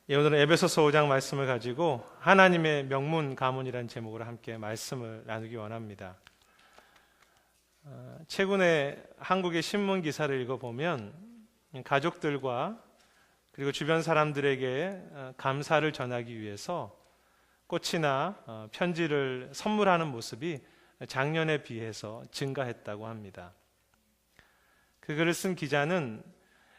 오늘은 에베소서 5장 말씀을 가지고 하나님의 명문 가문이라는 제목으로 함께 말씀을 나누기 원합니다. 최근에 한국의 신문 기사를 읽어보면 가족들과 그리고 주변 사람들에게 감사를 전하기 위해서 꽃이나 편지를 선물하는 모습이 작년에 비해서 증가했다고 합니다. 그 글을 쓴 기자는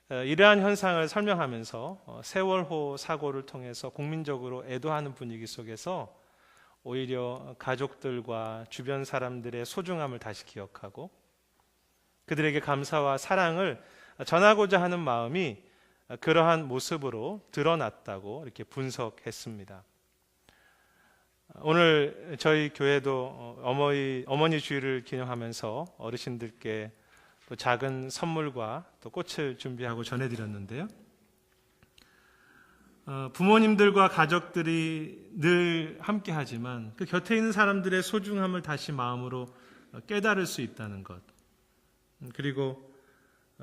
이러한 현상을 설명하면서 세월호 사고를 통해서 국민적으로 애도하는 분위기 속에서 오히려 가족들과 주변 사람들의 소중함을 다시 기억하고 그들에게 감사와 사랑을 전하고자 하는 마음이 그러한 모습으로 드러났다고 이렇게 분석했습니다. 오늘 저희 교회도 어머니 주일을 기념하면서 어르신들께 또 작은 선물과 또 꽃을 준비하고 전해드렸는데요. 부모님들과 가족들이 늘 함께하지만 그 곁에 있는 사람들의 소중함을 다시 마음으로 깨달을 수 있다는 것, 그리고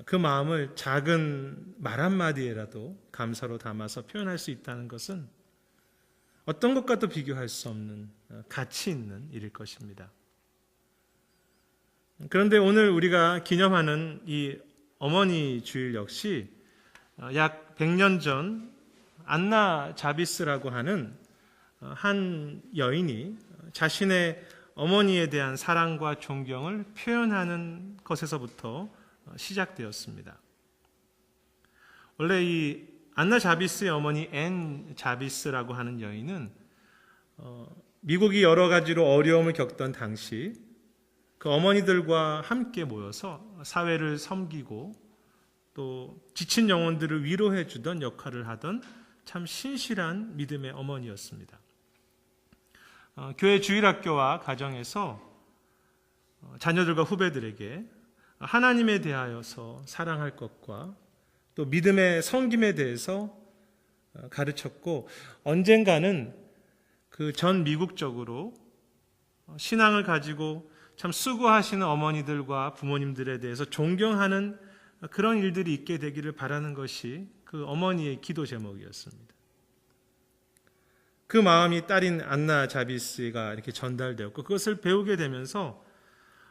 그 마음을 작은 말 한마디에라도 감사로 담아서 표현할 수 있다는 것은 어떤 것과도 비교할 수 없는 가치 있는 일일 것입니다. 그런데 오늘 우리가 기념하는 이 어머니 주일 역시 약 100년 전 안나 자비스라고 하는 한 여인이 자신의 어머니에 대한 사랑과 존경을 표현하는 것에서부터 시작되었습니다. 원래 이 안나 자비스의 어머니 앤 자비스라고 하는 여인은 미국이 여러 가지로 어려움을 겪던 당시 그 어머니들과 함께 모여서 사회를 섬기고 또 지친 영혼들을 위로해 주던 역할을 하던 참 신실한 믿음의 어머니였습니다. 교회 주일학교와 가정에서 자녀들과 후배들에게 하나님에 대하여서 사랑할 것과 또 믿음의 섬김에 대해서 가르쳤고, 언젠가는 그 전 미국적으로 신앙을 가지고 참 수고하시는 어머니들과 부모님들에 대해서 존경하는 그런 일들이 있게 되기를 바라는 것이 그 어머니의 기도 제목이었습니다. 그 마음이 딸인 안나 자비스가 이렇게 전달되었고, 그것을 배우게 되면서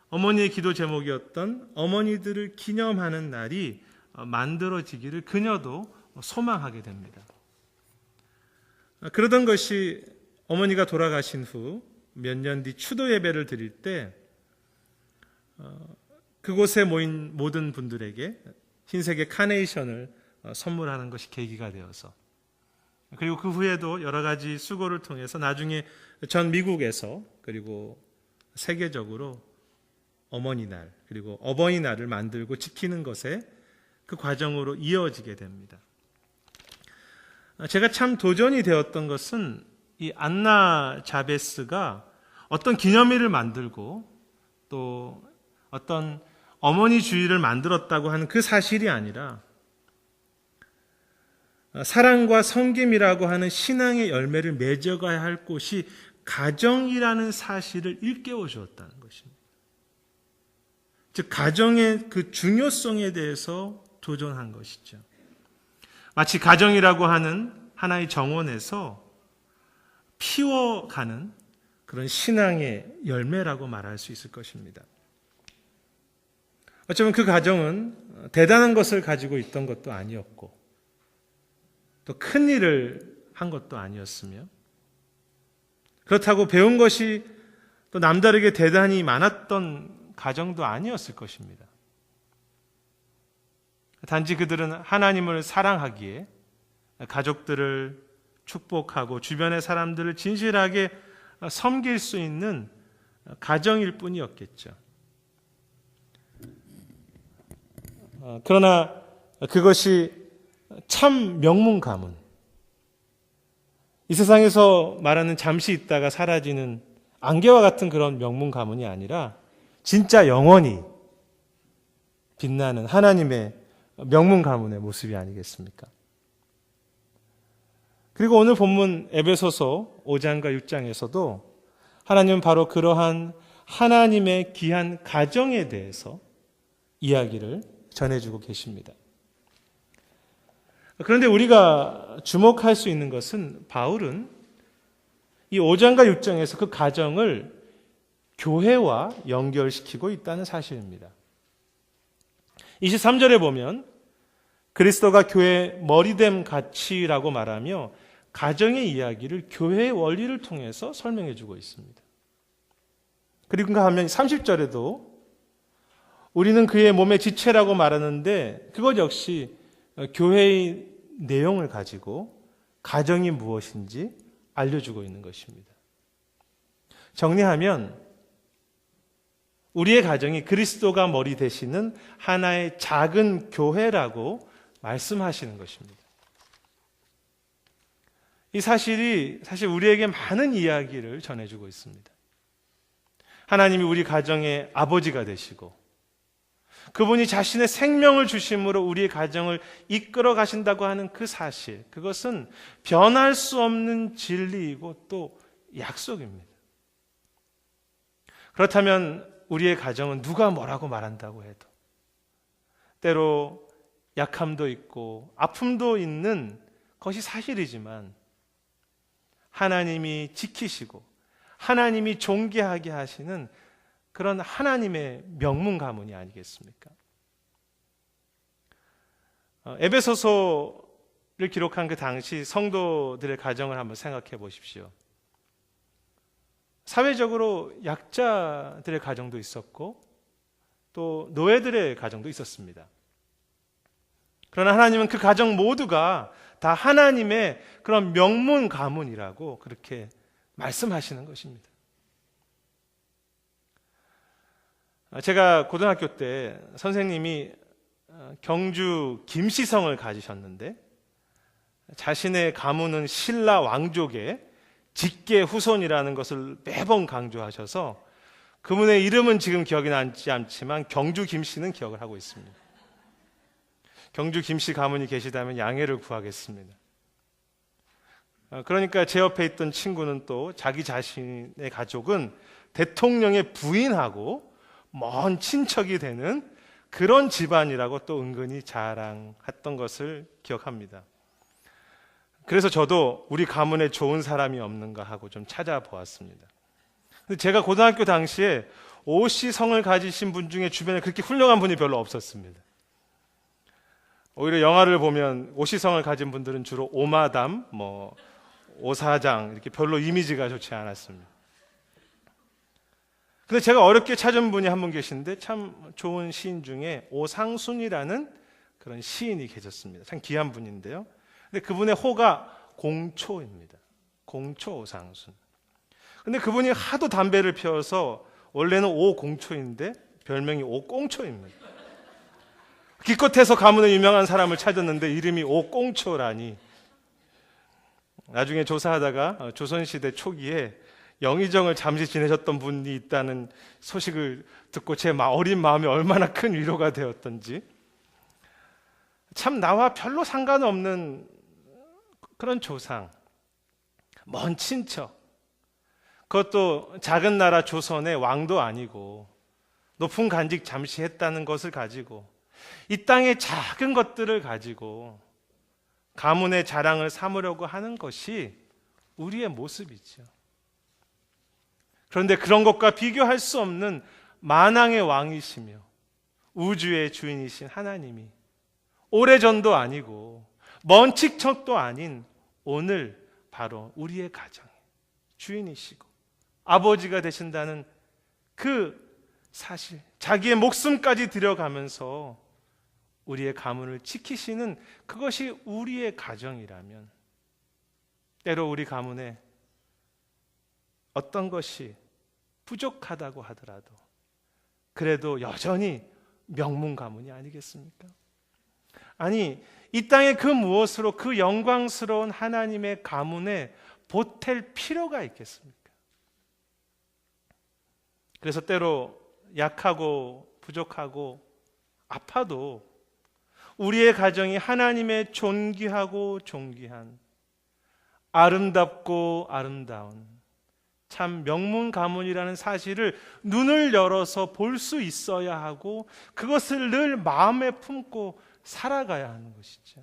어머니의 기도 제목이었던 어머니들을 기념하는 날이 만들어지기를 그녀도 소망하게 됩니다. 그러던 것이 어머니가 돌아가신 후 몇 년 뒤 추도 예배를 드릴 때 그곳에 모인 모든 분들에게 흰색의 카네이션을 선물하는 것이 계기가 되어서, 그리고 그 후에도 여러 가지 수고를 통해서 나중에 전 미국에서 그리고 세계적으로 어머니날 그리고 어버이날을 만들고 지키는 것에 그 과정으로 이어지게 됩니다. 제가 참 도전이 되었던 것은 이 안나 자베스가 어떤 기념일을 만들고 또 어떤 어머니 주일을 만들었다고 하는 그 사실이 아니라 사랑과 섬김이라고 하는 신앙의 열매를 맺어가야 할 곳이 가정이라는 사실을 일깨워 주었다는 것입니다. 즉 가정의 그 중요성에 대해서 도전한 것이죠. 마치 가정이라고 하는 하나의 정원에서 피워가는 그런 신앙의 열매라고 말할 수 있을 것입니다. 어쩌면 그 가정은 대단한 것을 가지고 있던 것도 아니었고 또 큰 일을 한 것도 아니었으며, 그렇다고 배운 것이 또 남다르게 대단히 많았던 가정도 아니었을 것입니다. 단지 그들은 하나님을 사랑하기에 가족들을 축복하고 주변의 사람들을 진실하게 섬길 수 있는 가정일 뿐이었겠죠. 그러나 그것이 참 명문 가문, 이 세상에서 말하는 잠시 있다가 사라지는 안개와 같은 그런 명문 가문이 아니라 진짜 영원히 빛나는 하나님의 명문 가문의 모습이 아니겠습니까? 그리고 오늘 본문 에베소서 5장과 6장에서도 하나님은 바로 그러한 하나님의 귀한 가정에 대해서 이야기를 전해주고 계십니다. 그런데 우리가 우리가 주목할 수 있는 것은 바울은 이 5장과 6장에서 그 가정을 교회와 연결시키고 있다는 사실입니다. 23절에 보면 그리스도가 교회의 머리됨 가치라고 말하며 가정의 이야기를 교회의 원리를 통해서 설명해 주고 있습니다. 그리고 하면 30절에도 우리는 그의 몸의 지체라고 말하는데 그것 역시 교회의 내용을 가지고 가정이 무엇인지 알려주고 있는 것입니다. 정리하면 우리의 가정이 그리스도가 머리 되시는 하나의 작은 교회라고 말씀하시는 것입니다. 이 사실이 사실 우리에게 많은 이야기를 전해주고 있습니다. 하나님이 우리 가정의 아버지가 되시고 그분이 자신의 생명을 주심으로 우리의 가정을 이끌어 가신다고 하는 그 사실, 그것은 변할 수 없는 진리이고 또 약속입니다. 그렇다면 우리의 가정은 누가 뭐라고 말한다고 해도 때로 약함도 있고 아픔도 있는 것이 사실이지만 하나님이 지키시고 하나님이 존귀하게 하시는 그런 하나님의 명문 가문이 아니겠습니까? 에베소서를 기록한 그 당시 성도들의 가정을 한번 생각해 보십시오. 사회적으로 약자들의 가정도 있었고 또 노예들의 가정도 있었습니다. 그러나 하나님은 그 가정 모두가 다 하나님의 그런 명문 가문이라고 그렇게 말씀하시는 것입니다. 제가 고등학교 때 선생님이 경주 김씨성을 가지셨는데 자신의 가문은 신라 왕족의 직계 후손이라는 것을 매번 강조하셔서 그분의 이름은 지금 기억이 나지 않지만 경주 김씨는 기억을 하고 있습니다. 경주 김씨 가문이 계시다면 양해를 구하겠습니다. 그러니까 제 옆에 있던 친구는 또 자기 자신의 가족은 대통령의 부인하고 먼 친척이 되는 그런 집안이라고 또 은근히 자랑했던 것을 기억합니다. 그래서 저도 우리 가문에 좋은 사람이 없는가 하고 좀 찾아보았습니다. 근데 제가 고등학교 당시에 오씨 성을 가지신 분 중에 주변에 그렇게 훌륭한 분이 별로 없었습니다. 오히려 영화를 보면 오씨 성을 가진 분들은 주로 오마담, 오사장 이렇게 별로 이미지가 좋지 않았습니다. 근데 제가 어렵게 찾은 분이 한 분 계신데 참 좋은 시인 중에 오상순이라는 그런 시인이 계셨습니다. 참 귀한 분인데요. 근데 그분의 호가 공초입니다. 공초 오상순. 근데 그분이 하도 담배를 피워서 원래는 오공초인데 별명이 오꽁초입니다. 기껏해서 가문에 유명한 사람을 찾았는데 이름이 오꽁초라니. 나중에 조사하다가 조선시대 초기에 영의정을 잠시 지내셨던 분이 있다는 소식을 듣고 제 어린 마음이 얼마나 큰 위로가 되었던지, 참 나와 별로 상관없는 그런 조상, 먼 친척, 그것도 작은 나라 조선의 왕도 아니고 높은 간직 잠시 했다는 것을 가지고 이 땅의 작은 것들을 가지고 가문의 자랑을 삼으려고 하는 것이 우리의 모습이죠. 그런데 그런 것과 비교할 수 없는 만왕의 왕이시며 우주의 주인이신 하나님이 오래전도 아니고 먼 친척도 아닌 오늘 바로 우리의 가정의 주인이시고 아버지가 되신다는 그 사실, 자기의 목숨까지 들여가면서 우리의 가문을 지키시는 그것이 우리의 가정이라면, 때로 우리 가문에 어떤 것이 부족하다고 하더라도 그래도 여전히 명문 가문이 아니겠습니까? 아니, 이 땅의 그 무엇으로 그 영광스러운 하나님의 가문에 보탤 필요가 있겠습니까? 그래서 때로 약하고 부족하고 아파도 우리의 가정이 하나님의 존귀하고 존귀한 아름답고 아름다운 참 명문 가문이라는 사실을 눈을 열어서 볼 수 있어야 하고 그것을 늘 마음에 품고 살아가야 하는 것이죠.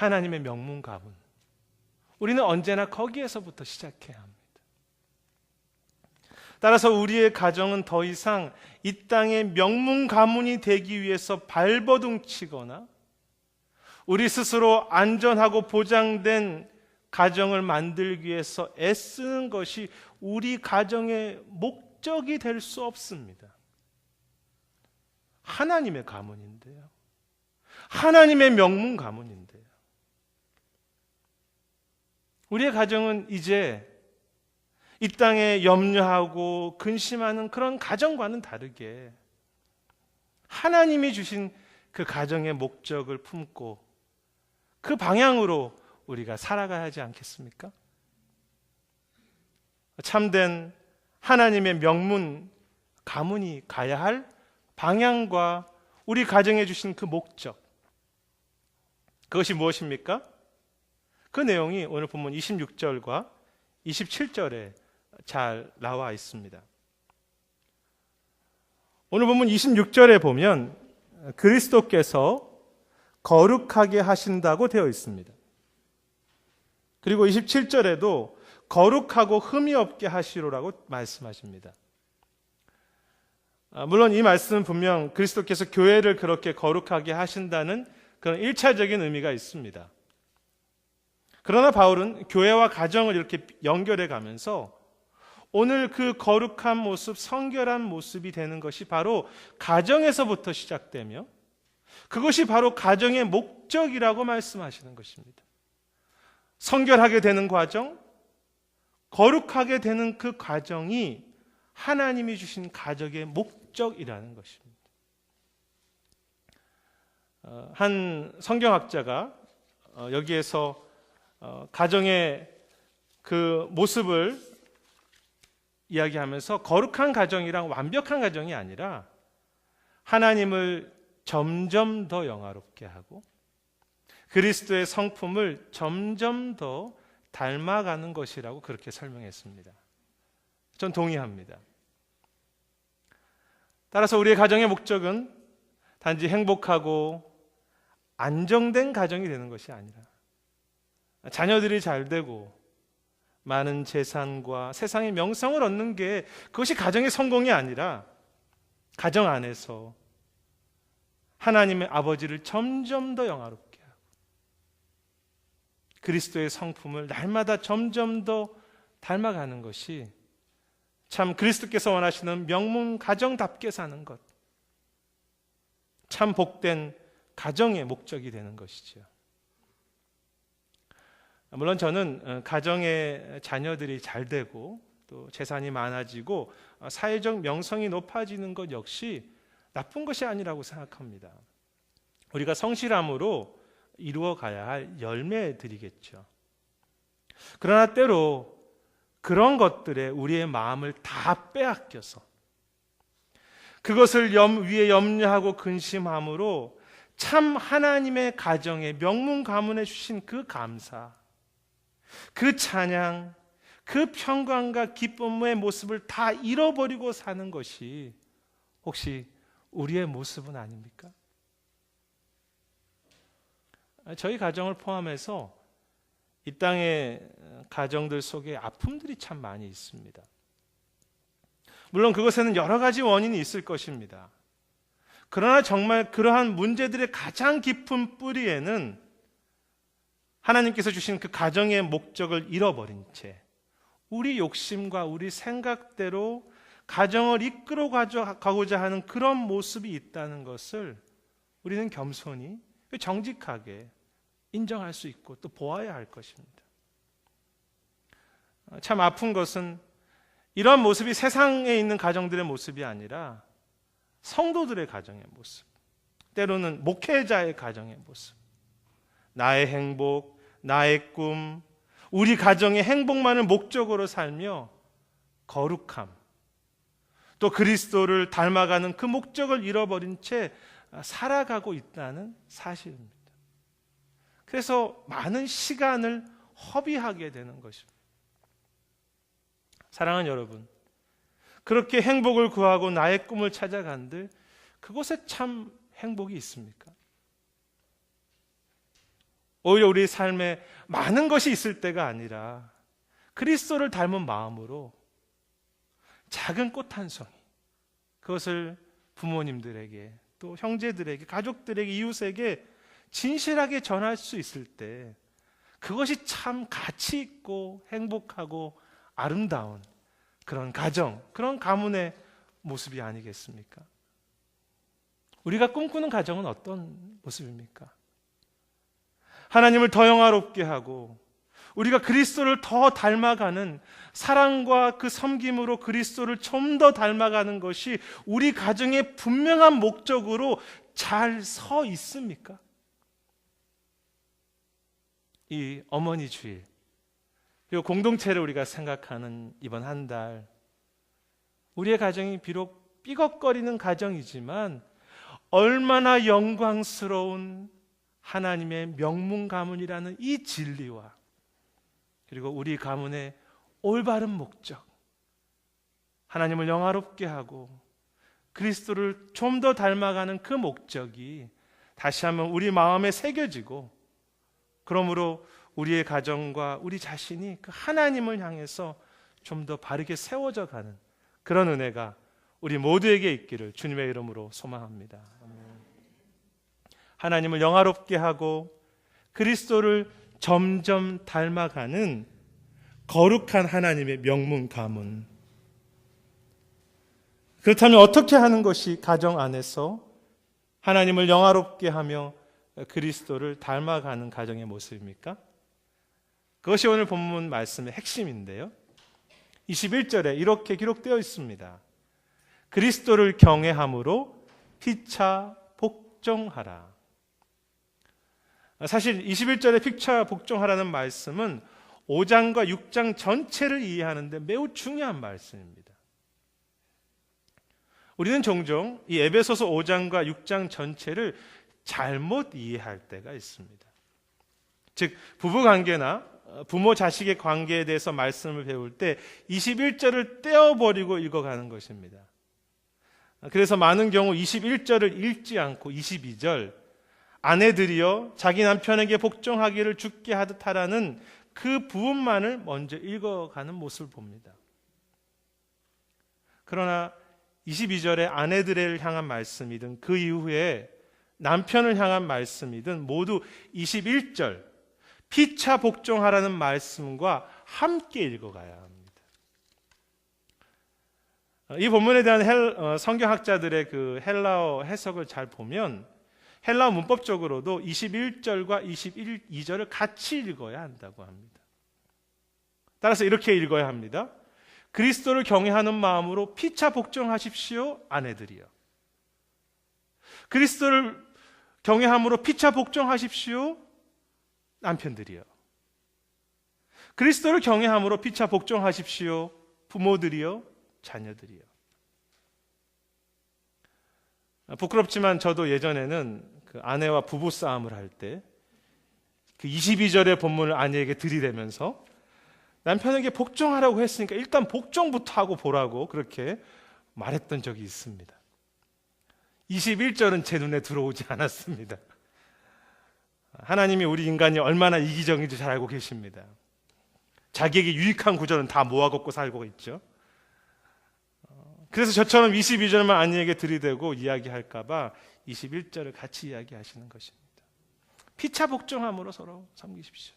하나님의 명문 가문. 우리는 언제나 거기에서부터 시작해야 합니다. 따라서 우리의 가정은 더 이상 이 땅의 명문 가문이 되기 위해서 발버둥 치거나 우리 스스로 안전하고 보장된 가정을 만들기 위해서 애쓰는 것이 우리 가정의 목적이 될 수 없습니다. 하나님의 가문인데요. 하나님의 명문 가문인데요. 우리의 가정은 이제 이 땅에 염려하고 근심하는 그런 가정과는 다르게 하나님이 주신 그 가정의 목적을 품고 그 방향으로 우리가 살아가야 하지 않겠습니까? 참된 하나님의 명문 가문이 가야 할 방향과 우리 가정에 주신 그 목적, 그것이 무엇입니까? 그 내용이 오늘 본문 26절과 27절에 잘 나와 있습니다. 오늘 본문 26절에 보면 그리스도께서 거룩하게 하신다고 되어 있습니다. 그리고 27절에도 거룩하고 흠이 없게 하시로라고 말씀하십니다. 물론 이 말씀은 분명 그리스도께서 교회를 그렇게 거룩하게 하신다는 그런 1차적인 의미가 있습니다. 그러나 바울은 교회와 가정을 이렇게 연결해 가면서 오늘 그 거룩한 모습, 성결한 모습이 되는 것이 바로 가정에서부터 시작되며 그것이 바로 가정의 목적이라고 말씀하시는 것입니다. 성결하게 되는 과정, 거룩하게 되는 그 과정이 하나님이 주신 가정의 목적이라는 것입니다. 한 성경학자가 여기에서 가정의 그 모습을 이야기하면서 거룩한 가정이랑 완벽한 가정이 아니라 하나님을 점점 더 영화롭게 하고 그리스도의 성품을 점점 더 닮아가는 것이라고 그렇게 설명했습니다. 전 동의합니다. 따라서 우리의 가정의 목적은 단지 행복하고 안정된 가정이 되는 것이 아니라 자녀들이 잘 되고 많은 재산과 세상의 명성을 얻는 게 그것이 가정의 성공이 아니라 가정 안에서 하나님의 아버지를 점점 더 영화롭게 하고 그리스도의 성품을 날마다 점점 더 닮아가는 것이 참 그리스도께서 원하시는 명문 가정답게 사는 것, 참 복된 가정의 목적이 되는 것이죠. 물론 저는 가정의 자녀들이 잘 되고 또 재산이 많아지고 사회적 명성이 높아지는 것 역시 나쁜 것이 아니라고 생각합니다. 우리가 성실함으로 이루어 가야 할 열매들이겠죠. 그러나 때로 그런 것들에 우리의 마음을 다 빼앗겨서 그것을 위에 염려하고 근심함으로 참 하나님의 가정에 명문 가문에 주신 그 감사, 그 찬양, 그 평강과 기쁨의 모습을 다 잃어버리고 사는 것이 혹시 우리의 모습은 아닙니까? 저희 가정을 포함해서 이 땅의 가정들 속에 아픔들이 참 많이 있습니다. 물론 그것에는 여러 가지 원인이 있을 것입니다. 그러나 정말 그러한 문제들의 가장 깊은 뿌리에는 하나님께서 주신 그 가정의 목적을 잃어버린 채 우리 욕심과 우리 생각대로 가정을 이끌어 가고자 하는 그런 모습이 있다는 것을 우리는 겸손히 정직하게 인정할 수 있고 또 보아야 할 것입니다. 참 아픈 것은 이런 모습이 세상에 있는 가정들의 모습이 아니라 성도들의 가정의 모습, 때로는 목회자의 가정의 모습, 나의 행복, 나의 꿈, 우리 가정의 행복만을 목적으로 살며 거룩함, 또 그리스도를 닮아가는 그 목적을 잃어버린 채 살아가고 있다는 사실입니다. 그래서 많은 시간을 허비하게 되는 것입니다. 사랑하는 여러분, 그렇게 행복을 구하고 나의 꿈을 찾아간들 그곳에 참 행복이 있습니까? 오히려 우리 삶에 많은 것이 있을 때가 아니라 그리스도를 닮은 마음으로 작은 꽃 한 송이, 그것을 부모님들에게 또 형제들에게, 가족들에게, 이웃에게 진실하게 전할 수 있을 때 그것이 참 가치 있고 행복하고 아름다운 그런 가정, 그런 가문의 모습이 아니겠습니까? 우리가 꿈꾸는 가정은 어떤 모습입니까? 하나님을 더 영화롭게 하고 우리가 그리스도를 더 닮아가는 사랑과 그 섬김으로 그리스도를 좀 더 닮아가는 것이 우리 가정의 분명한 목적으로 잘 서 있습니까? 이 어머니 주일, 그리고 공동체를 우리가 생각하는 이번 한 달, 우리의 가정이 비록 삐걱거리는 가정이지만 얼마나 영광스러운 하나님의 명문 가문이라는 이 진리와 그리고 우리 가문의 올바른 목적, 하나님을 영화롭게 하고 그리스도를 좀 더 닮아가는 그 목적이 다시 한번 우리 마음에 새겨지고, 그러므로 우리의 가정과 우리 자신이 그 하나님을 향해서 좀 더 바르게 세워져 가는 그런 은혜가 우리 모두에게 있기를 주님의 이름으로 소망합니다. 하나님을 영화롭게 하고 그리스도를 점점 닮아가는 거룩한 하나님의 명문 가문. 그렇다면 어떻게 하는 것이 가정 안에서 하나님을 영화롭게 하며 그리스도를 닮아가는 가정의 모습입니까? 그것이 오늘 본문 말씀의 핵심인데요. 21절에 이렇게 기록되어 있습니다. 그리스도를 경외함으로 피차 복종하라. 사실 21절에 피차 복종하라는 말씀은 5장과 6장 전체를 이해하는데 매우 중요한 말씀입니다. 우리는 종종 이 에베소서 5장과 6장 전체를 잘못 이해할 때가 있습니다. 즉 부부관계나 부모 자식의 관계에 대해서 말씀을 배울 때 21절을 떼어버리고 읽어가는 것입니다. 그래서 많은 경우 21절을 읽지 않고 22절, 아내들이여 자기 남편에게 복종하기를 주께 하듯 하라는 그 부분만을 먼저 읽어가는 모습을 봅니다. 그러나 22절에 아내들을 향한 말씀이든 그 이후에 남편을 향한 말씀이든 모두 21절 피차 복종하라는 말씀과 함께 읽어가야 합니다. 이 본문에 대한 성경학자들의 그 헬라어 해석을 잘 보면 헬라어 문법적으로도 21절과 22절을 같이 읽어야 한다고 합니다. 따라서 이렇게 읽어야 합니다. 그리스도를 경외하는 마음으로 피차 복종하십시오, 아내들이여. 그리스도를 경외함으로 피차 복종하십시오, 남편들이여. 그리스도를 경외함으로 피차 복종하십시오, 부모들이여, 자녀들이여. 부끄럽지만 저도 예전에는 그 아내와 부부 싸움을 할 때 그 22절의 본문을 아내에게 들이대면서 남편에게 복종하라고 했으니까 일단 복종부터 하고 보라고 그렇게 말했던 적이 있습니다. 21절은 제 눈에 들어오지 않았습니다. 하나님이 우리 인간이 얼마나 이기적인지 잘 알고 계십니다. 자기에게 유익한 구절은 다 모아갖고 살고 있죠. 그래서 저처럼 22절만 아내에게 들이대고 이야기할까 봐 21절을 같이 이야기하시는 것입니다. 피차 복종함으로 서로 섬기십시오.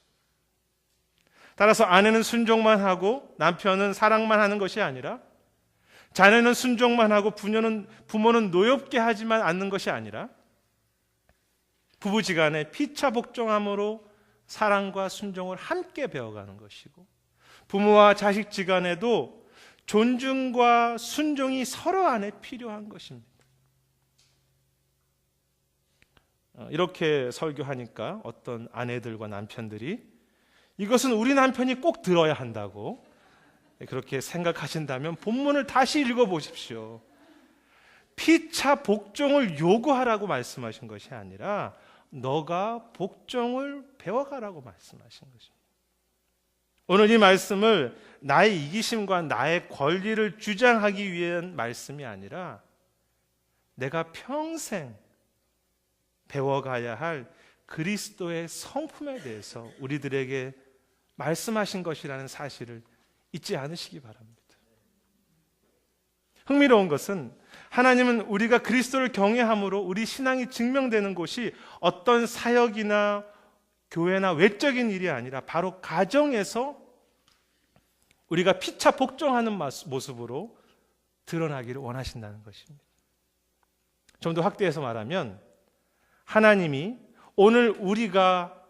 따라서 아내는 순종만 하고 남편은 사랑만 하는 것이 아니라, 자녀는 순종만 하고 부모는 노엽게 하지만 않는 것이 아니라, 부부지간에 피차 복종함으로 사랑과 순종을 함께 배워가는 것이고, 부모와 자식지간에도 존중과 순종이 서로 안에 필요한 것입니다. 이렇게 설교하니까 어떤 아내들과 남편들이 이것은 우리 남편이 꼭 들어야 한다고 그렇게 생각하신다면 본문을 다시 읽어보십시오. 피차 복종을 요구하라고 말씀하신 것이 아니라 너가 복종을 배워가라고 말씀하신 것입니다. 오늘 이 말씀을 나의 이기심과 나의 권리를 주장하기 위한 말씀이 아니라 내가 평생 배워가야 할 그리스도의 성품에 대해서 우리들에게 말씀하신 것이라는 사실을 잊지 않으시기 바랍니다. 흥미로운 것은 하나님은 우리가 그리스도를 경외함으로 우리 신앙이 증명되는 곳이 어떤 사역이나 교회나 외적인 일이 아니라 바로 가정에서 우리가 피차 복종하는 모습으로 드러나기를 원하신다는 것입니다. 좀 더 확대해서 말하면 하나님이 오늘 우리가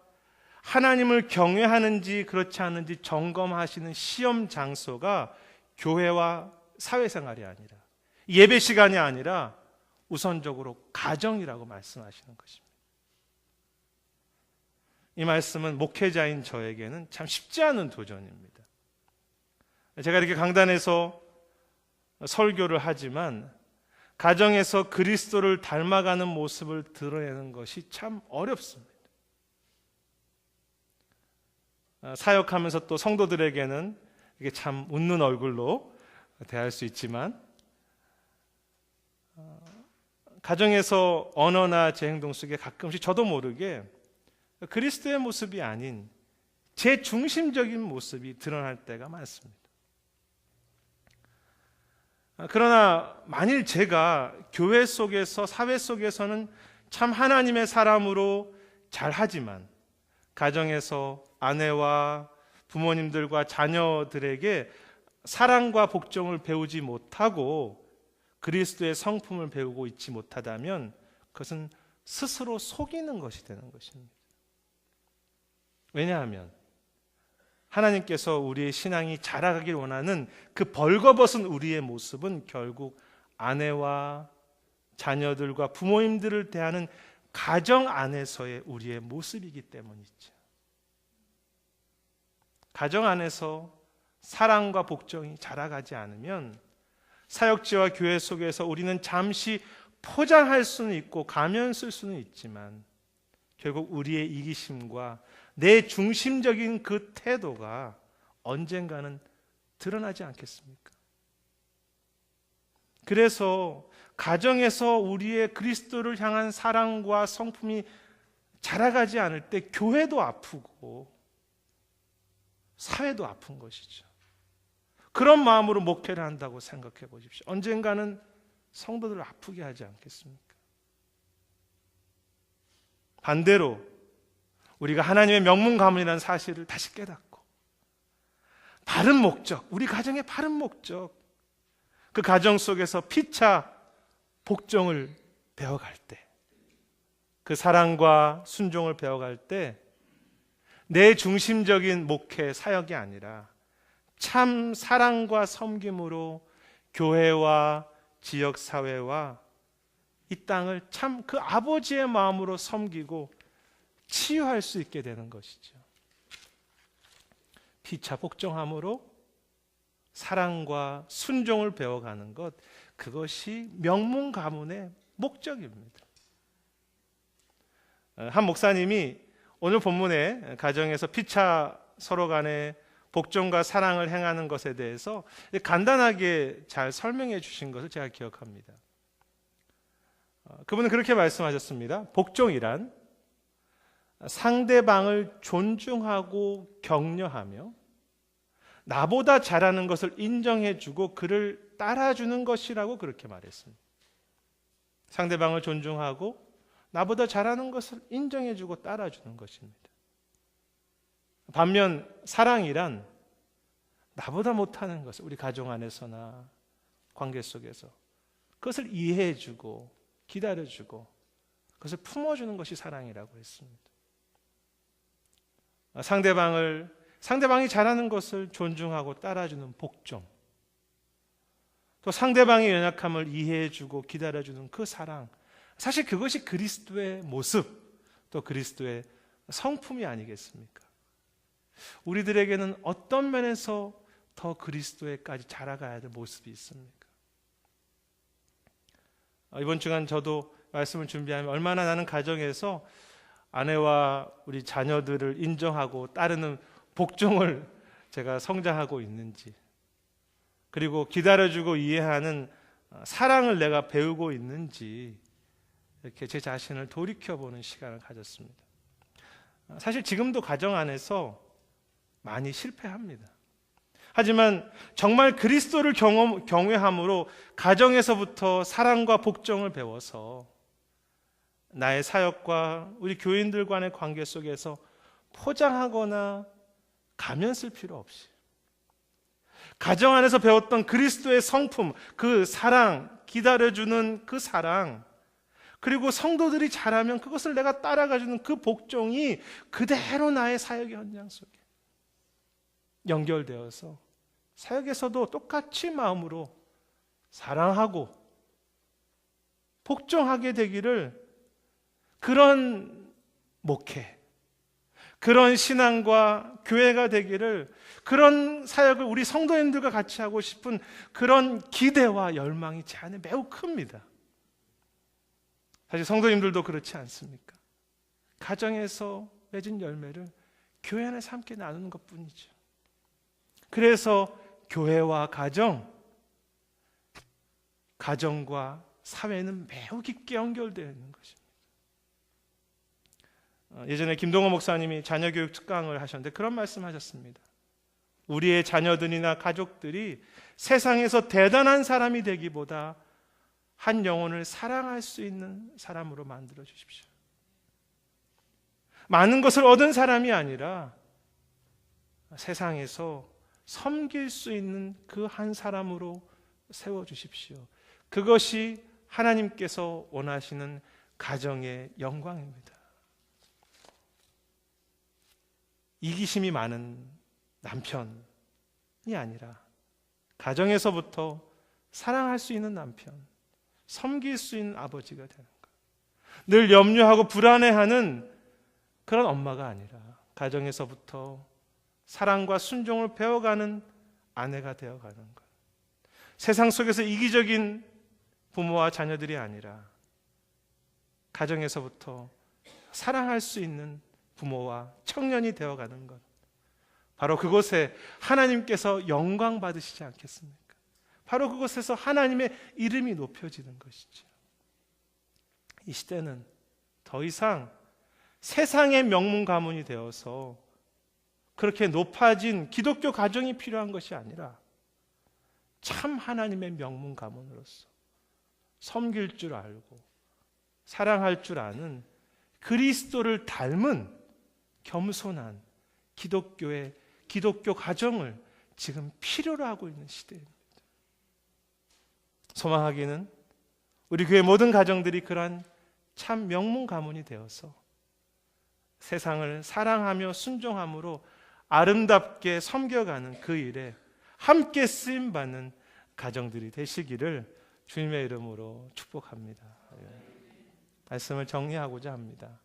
하나님을 경외하는지 그렇지 않은지 점검하시는 시험 장소가 교회와 사회생활이 아니라 예배 시간이 아니라 우선적으로 가정이라고 말씀하시는 것입니다. 이 말씀은 목회자인 저에게는 참 쉽지 않은 도전입니다. 제가 이렇게 강단에서 설교를 하지만 가정에서 그리스도를 닮아가는 모습을 드러내는 것이 참 어렵습니다. 사역하면서 또 성도들에게는 이게 참 웃는 얼굴로 대할 수 있지만 가정에서 언어나 제 행동 속에 가끔씩 저도 모르게 그리스도의 모습이 아닌 제 중심적인 모습이 드러날 때가 많습니다. 그러나 만일 제가 교회 속에서 사회 속에서는 참 하나님의 사람으로 잘하지만 가정에서 아내와 부모님들과 자녀들에게 사랑과 복종을 배우지 못하고 그리스도의 성품을 배우고 있지 못하다면 그것은 스스로 속이는 것이 되는 것입니다. 왜냐하면 하나님께서 우리의 신앙이 자라가길 원하는 그 벌거벗은 우리의 모습은 결국 아내와 자녀들과 부모님들을 대하는 가정 안에서의 우리의 모습이기 때문이죠. 가정 안에서 사랑과 복종이 자라가지 않으면 사역지와 교회 속에서 우리는 잠시 포장할 수는 있고 가면 쓸 수는 있지만 결국 우리의 이기심과 내 중심적인 그 태도가 언젠가는 드러나지 않겠습니까? 그래서 가정에서 우리의 그리스도를 향한 사랑과 성품이 자라가지 않을 때 교회도 아프고 사회도 아픈 것이죠. 그런 마음으로 목회를 한다고 생각해 보십시오. 언젠가는 성도들을 아프게 하지 않겠습니까? 반대로 우리가 하나님의 명문 가문이라는 사실을 다시 깨닫고 바른 목적, 우리 가정의 바른 목적, 그 가정 속에서 피차 복종을 배워갈 때, 그 사랑과 순종을 배워갈 때 내 중심적인 목회 사역이 아니라 참 사랑과 섬김으로 교회와 지역사회와 이 땅을 참 그 아버지의 마음으로 섬기고 치유할 수 있게 되는 것이죠. 피차 복종함으로 사랑과 순종을 배워가는 것, 그것이 명문 가문의 목적입니다. 한 목사님이 오늘 본문에 가정에서 피차 서로 간에 복종과 사랑을 행하는 것에 대해서 간단하게 잘 설명해 주신 것을 제가 기억합니다. 그분은 그렇게 말씀하셨습니다. 복종이란 상대방을 존중하고 격려하며 나보다 잘하는 것을 인정해주고 그를 따라주는 것이라고 그렇게 말했습니다. 상대방을 존중하고 나보다 잘하는 것을 인정해주고 따라주는 것입니다. 반면 사랑이란 나보다 못하는 것을 우리 가정 안에서나 관계 속에서 그것을 이해해주고 기다려주고 그것을 품어주는 것이 사랑이라고 했습니다. 상대방이 잘하는 것을 존중하고 따라주는 복종, 또 상대방의 연약함을 이해해주고 기다려주는 그 사랑, 사실 그것이 그리스도의 모습, 또 그리스도의 성품이 아니겠습니까? 우리들에게는 어떤 면에서 더 그리스도에까지 자라가야 될 모습이 있습니까? 이번 주간 저도 말씀을 준비하면 얼마나 나는 가정에서 아내와 우리 자녀들을 인정하고 따르는 복종을 제가 성장하고 있는지, 그리고 기다려주고 이해하는 사랑을 내가 배우고 있는지 이렇게 제 자신을 돌이켜보는 시간을 가졌습니다. 사실 지금도 가정 안에서 많이 실패합니다. 하지만 정말 그리스도를 경외함으로 가정에서부터 사랑과 복종을 배워서 나의 사역과 우리 교인들 간의 관계 속에서 포장하거나 가면 쓸 필요 없이 가정 안에서 배웠던 그리스도의 성품, 그 사랑, 기다려주는 그 사랑, 그리고 성도들이 잘하면 그것을 내가 따라가주는 그 복종이 그대로 나의 사역의 현장 속에 연결되어서 사역에서도 똑같이 마음으로 사랑하고 복종하게 되기를, 그런 목회, 그런 신앙과 교회가 되기를, 그런 사역을 우리 성도님들과 같이 하고 싶은 그런 기대와 열망이 제 안에 매우 큽니다. 사실 성도님들도 그렇지 않습니까? 가정에서 맺은 열매를 교회 안에서 함께 나누는 것뿐이죠. 그래서 교회와 가정과 사회는 매우 깊게 연결되어 있는 것입니다. 예전에 김동호 목사님이 자녀교육 특강을 하셨는데 그런 말씀하셨습니다. 우리의 자녀들이나 가족들이 세상에서 대단한 사람이 되기보다 한 영혼을 사랑할 수 있는 사람으로 만들어 주십시오. 많은 것을 얻은 사람이 아니라 세상에서 섬길 수 있는 그 한 사람으로 세워주십시오. 그것이 하나님께서 원하시는 가정의 영광입니다. 이기심이 많은 남편이 아니라 가정에서부터 사랑할 수 있는 남편, 섬길 수 있는 아버지가 되는 것. 늘 염려하고 불안해하는 그런 엄마가 아니라 가정에서부터 사랑과 순종을 배워가는 아내가 되어가는 것. 세상 속에서 이기적인 부모와 자녀들이 아니라 가정에서부터 사랑할 수 있는 부모와 청년이 되어가는 것. 바로 그곳에 하나님께서 영광 받으시지 않겠습니까? 바로 그곳에서 하나님의 이름이 높여지는 것이죠. 이 시대는 더 이상 세상의 명문 가문이 되어서 그렇게 높아진 기독교 가정이 필요한 것이 아니라 참 하나님의 명문 가문으로서 섬길 줄 알고 사랑할 줄 아는 그리스도를 닮은 겸손한 기독교 가정을 지금 필요로 하고 있는 시대입니다. 소망하기는 우리 교회 모든 가정들이 그러한 참 명문 가문이 되어서 세상을 사랑하며 순종함으로 아름답게 섬겨가는 그 일에 함께 쓰임받는 가정들이 되시기를 주님의 이름으로 축복합니다. 말씀을 정리하고자 합니다.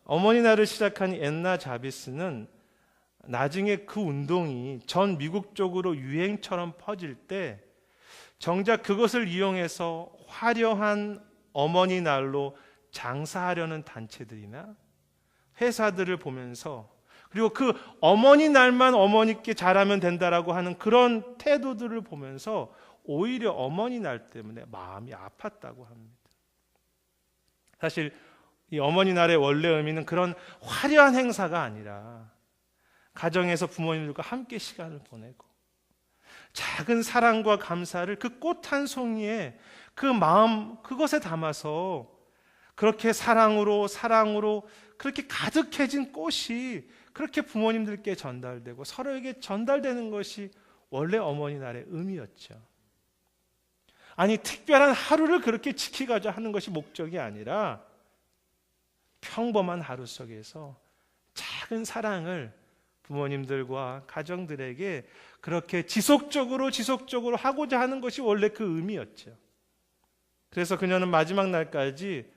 어머니 날을 시작한 앤나 자비스는 나중에 그 운동이 전 미국 쪽으로 유행처럼 퍼질 때 정작 그것을 이용해서 화려한 어머니 날로 장사하려는 단체들이나 회사들을 보면서, 그리고 그 어머니 날만 어머니께 잘하면 된다라고 하는 그런 태도들을 보면서 오히려 어머니 날 때문에 마음이 아팠다고 합니다. 사실 이 어머니 날의 원래 의미는 그런 화려한 행사가 아니라 가정에서 부모님들과 함께 시간을 보내고 작은 사랑과 감사를 그 꽃 한 송이에 그 마음 그것에 담아서 그렇게 사랑으로 그렇게 가득해진 꽃이 그렇게 부모님들께 전달되고 서로에게 전달되는 것이 원래 어머니 날의 의미였죠. 아니, 특별한 하루를 그렇게 지키고자 하는 것이 목적이 아니라 평범한 하루 속에서 작은 사랑을 부모님들과 가정들에게 그렇게 지속적으로 하고자 하는 것이 원래 그 의미였죠. 그래서 그녀는 마지막 날까지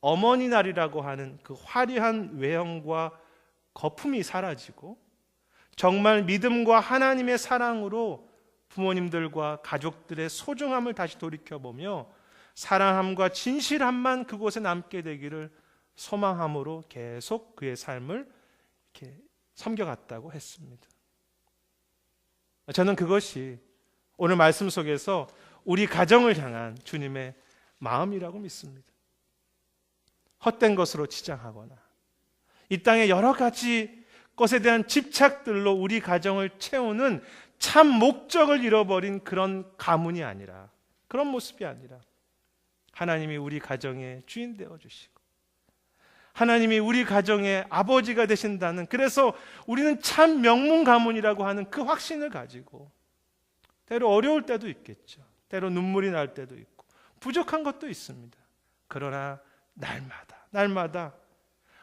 어머니 날이라고 하는 그 화려한 외형과 거품이 사라지고 정말 믿음과 하나님의 사랑으로 부모님들과 가족들의 소중함을 다시 돌이켜보며 사랑함과 진실함만 그곳에 남게 되기를 소망함으로 계속 그의 삶을 이렇게 섬겨갔다고 했습니다. 저는 그것이 오늘 말씀 속에서 우리 가정을 향한 주님의 마음이라고 믿습니다. 헛된 것으로 치장하거나 이 땅의 여러 가지 것에 대한 집착들로 우리 가정을 채우는 참 목적을 잃어버린 그런 가문이 아니라, 그런 모습이 아니라 하나님이 우리 가정의 주인 되어 주시고 하나님이 우리 가정의 아버지가 되신다는, 그래서 우리는 참 명문 가문이라고 하는 그 확신을 가지고 때로 어려울 때도 있겠죠. 때로 눈물이 날 때도 있고 부족한 것도 있습니다. 그러나 날마다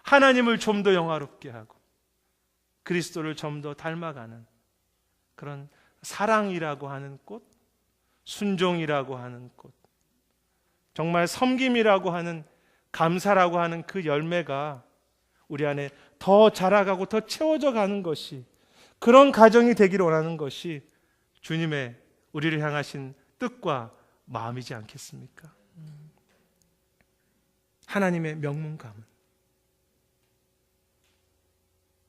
하나님을 좀 더 영화롭게 하고 그리스도를 좀 더 닮아가는 그런 사랑이라고 하는 꽃, 순종이라고 하는 꽃, 정말 섬김이라고 하는, 감사라고 하는 그 열매가 우리 안에 더 자라가고 더 채워져 가는 것이, 그런 가정이 되기를 원하는 것이 주님의 우리를 향하신 뜻과 마음이지 않겠습니까? 하나님의 명문 가문,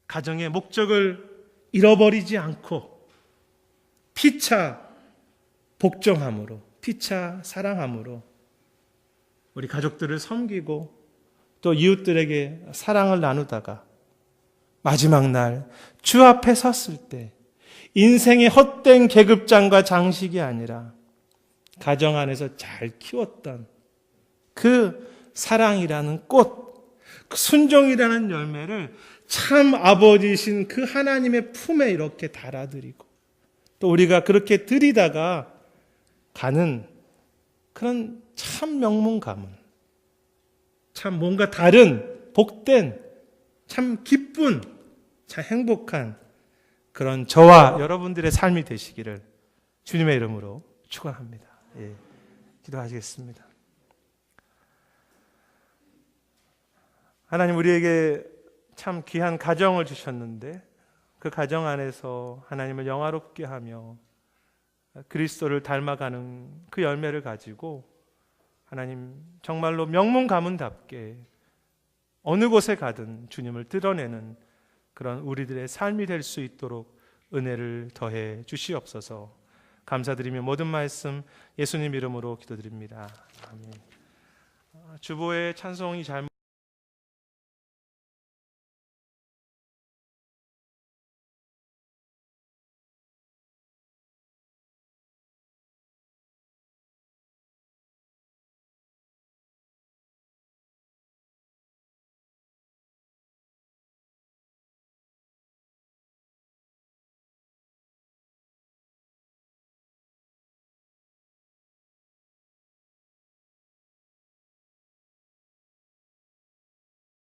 가정의 목적을 잃어버리지 않고 피차 복종함으로, 피차 사랑함으로 우리 가족들을 섬기고 또 이웃들에게 사랑을 나누다가 마지막 날 주 앞에 섰을 때 인생의 헛된 계급장과 장식이 아니라 가정 안에서 잘 키웠던 그 사랑이라는 꽃, 그 순종이라는 열매를 참 아버지이신 그 하나님의 품에 이렇게 달아드리고 또 우리가 그렇게 드리다가 가는 그런 참 명문 가문, 참 뭔가 다른 복된, 참 기쁜, 참 행복한 그런 저와 여러분들의 삶이 되시기를 주님의 이름으로 축원합니다. 예, 기도하시겠습니다. 하나님, 우리에게 참 귀한 가정을 주셨는데 그 가정 안에서 하나님을 영화롭게 하며 그리스도를 닮아가는 그 열매를 가지고 하나님 정말로 명문 가문답게 어느 곳에 가든 주님을 드러내는 그런 우리들의 삶이 될 수 있도록 은혜를 더해 주시옵소서. 감사드리며 모든 말씀 예수님 이름으로 기도드립니다. 아멘. 주보의 찬송이 잘